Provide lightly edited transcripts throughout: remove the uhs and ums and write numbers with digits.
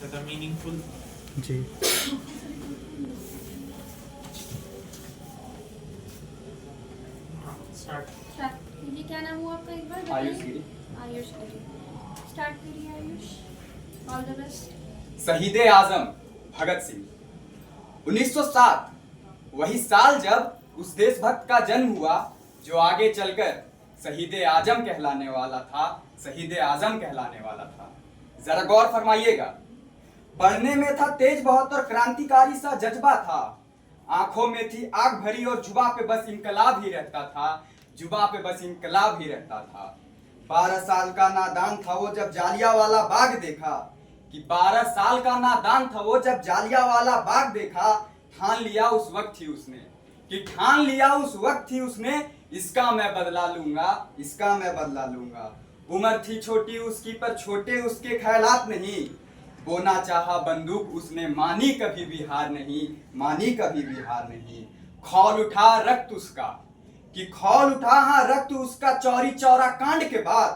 ज्यादा मीनिंगफुल। जी। स्टार्ट। ये क्या नाम हुआ आपका एक बार आयुष बताइए? गिरी। आयुष गिरी। स्टार्ट करिए आयुष। All the best. शहीदे आजम भगत सिंह 1907 वही साल जब उस देशभक्त का जन्म हुआ जो आगे चलकर शहीदे आजम कहलाने वाला था। शहीदे आजम कहलाने वाला था। जरा गौर फरमाइएगा। पढ़ने में था तेज बहुत और क्रांतिकारी सा जज्बा था। आंखों में थी आग भरी और जुबा पे बस इनकलाब ही रहता था। जुबा पे बस इनकलाब ही रहता था। 12 साल का नादान था वो जब जालियांवाला बाग देखा। कि 12 साल का नादान था वो जब जालियांवाला बाग देखा। ठान लिया उस वक्त ही उसने ठान लिया उस वक्त ही उसने इसका मैं बदला लूंगा। इसका मैं बदला लूंगा। उम्र थी छोटी उसकी पर छोटे उसके ख्यालात नहीं। बोना चाहा बंदूक उसने मानी कभी भी हार नहीं। मानी कभी भी हार नहीं। खौल उठा रक्त उसका खौल उठा हाँ रक्त उसका चौरी चौरा कांड के बाद।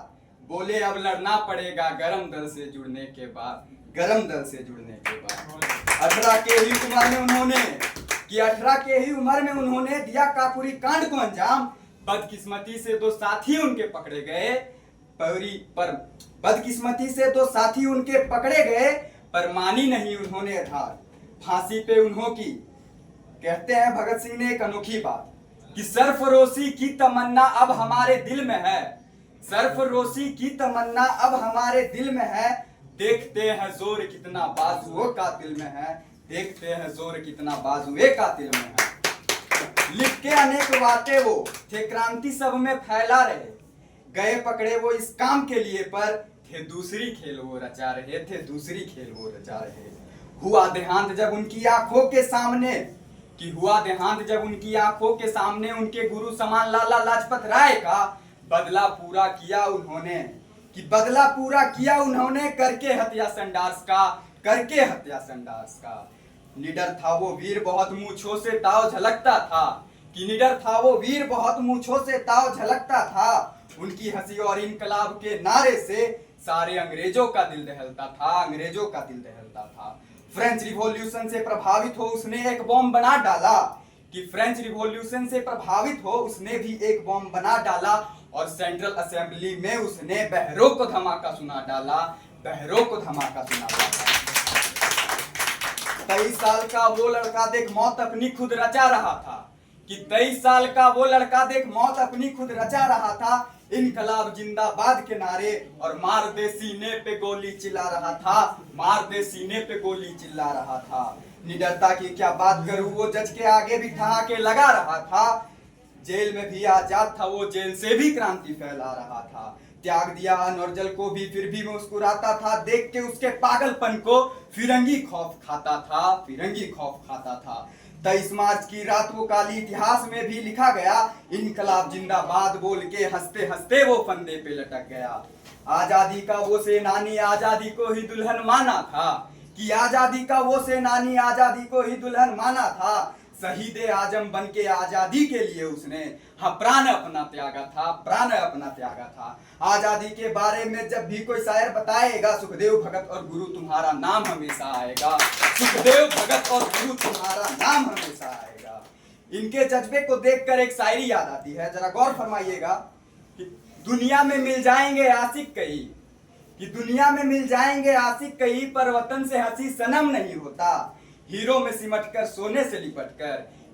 बोले अब लड़ना पड़ेगा गरम दल से जुड़ने के बाद। गरम दल से जुड़ने के बाद 18 के ही उम्र में उन्होंने 18 के ही उम्र में उन्होंने दिया काकुरी कांड को अंजाम। बदकिस्मती से 2 साथी उनके पकड़े गए पर बदकिस्मती से 2 साथी उनके पकड़े गए पर मानी नहीं उन्होंने हार। फांसी पे उन्हों की कहते हैं भगत सिंह ने एक अनोखी बात कि सरफरोशी की तमन्ना अब हमारे दिल में है। सरफरोशी की तमन्ना अब हमारे दिल में है। देखते हैं जोर कितना बाजुओं का दिल में है। देखते हैं जोर कितना बाजुए का दिल में है। लिख के अनेक बातें वो थे क्रांति सब में फैला रहे। गए पकड़े वो इस काम के लिए पर थे दूसरी खेल वो रचा रहे। थे दूसरी खेल वो रचा रहे। हुआ देहांत जब उनकी आंखों के सामने हुआ देहांत जब उनकी आंखों के सामने उनके गुरु समान लाला लाजपत राय का बदला पूरा किया उन्होंने बदला पूरा किया उन्होंने करके हत्या संडास का। निडर था वो वीर बहुत मूंछों से ताव झलकता था निडर था वो वीर बहुत मूंछों से ताव झलकता था। उनकी हंसी और इनकलाब के नारे से सारे अंग्रेजों का दिल दहलता था। अंग्रेजों का दिल दहलता था। फ्रेंच रिवॉल्यूशन से प्रभावित हो उसने एक बॉम्ब बना डाला फ्रेंच रिवॉल्यूशन से प्रभावित हो उसने भी एक बॉम्ब बना डाला और सेंट्रल असेंबली में उसने बहरों को धमाका सुना डाला। बहरों को धमाका सुना डाला। 23 साल का वो लड़का देख मौत अपनी खुद रचा रहा था 23 साल का वो लड़का देख मौत अपनी खुद रचा रहा था। इनकलाब जिंदाबाद के नारे और मार दे सीने पे गोली चिल्ला रहा था। मार दे सीने पे गोली चिल्ला रहा था। निडरता की क्या बात करूं वो जज के आगे भी ठहाके लगा रहा था। जेल में भी आजाद था वो जेल से भी क्रांति फैला रहा था। त्याग दिया अनर्जल को भी फिर भी मुस्कुराता था। देख के उसके पागलपन को फिरंगी खौफ खाता था। फिरंगी खौफ खाता था। 23 मार्च की रात वो काली इतिहास में भी लिखा गया। इनकलाब जिंदाबाद बोल के हंसते हंसते वो फंदे पे लटक गया। आजादी का वो सेनानी आजादी को ही दुल्हन माना था आजादी का वो सेनानी आजादी को ही दुल्हन माना था। शहीदे आजम बन के आजादी के लिए उसने प्राण अपना त्यागा था। प्राण अपना त्यागा था। आजादी के बारे में जब भी कोई शायर बताएगा सुखदेव भगत और गुरु तुम्हारा नाम हमेशा आएगा। सुखदेव भगत और गुरु तुम्हारा नाम हमेशा आएगा। इनके जज्बे को देखकर एक शायरी याद आती है। जरा गौर फरमाइएगा कि दुनिया में मिल जाएंगे आशिक कई दुनिया में मिल जाएंगे आशिक कई पर वतन से हंसी सनम नहीं होता। हीरो में सिमटकर सोने से लिपटकर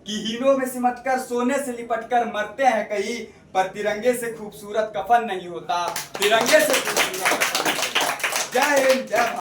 हीरो में सिमटकर सोने से लिपटकर मरते हैं कई पर तिरंगे से खूबसूरत कफन नहीं होता। तिरंगे से खूबसूरत कफन नहीं होता। जय हिंद जय भारत।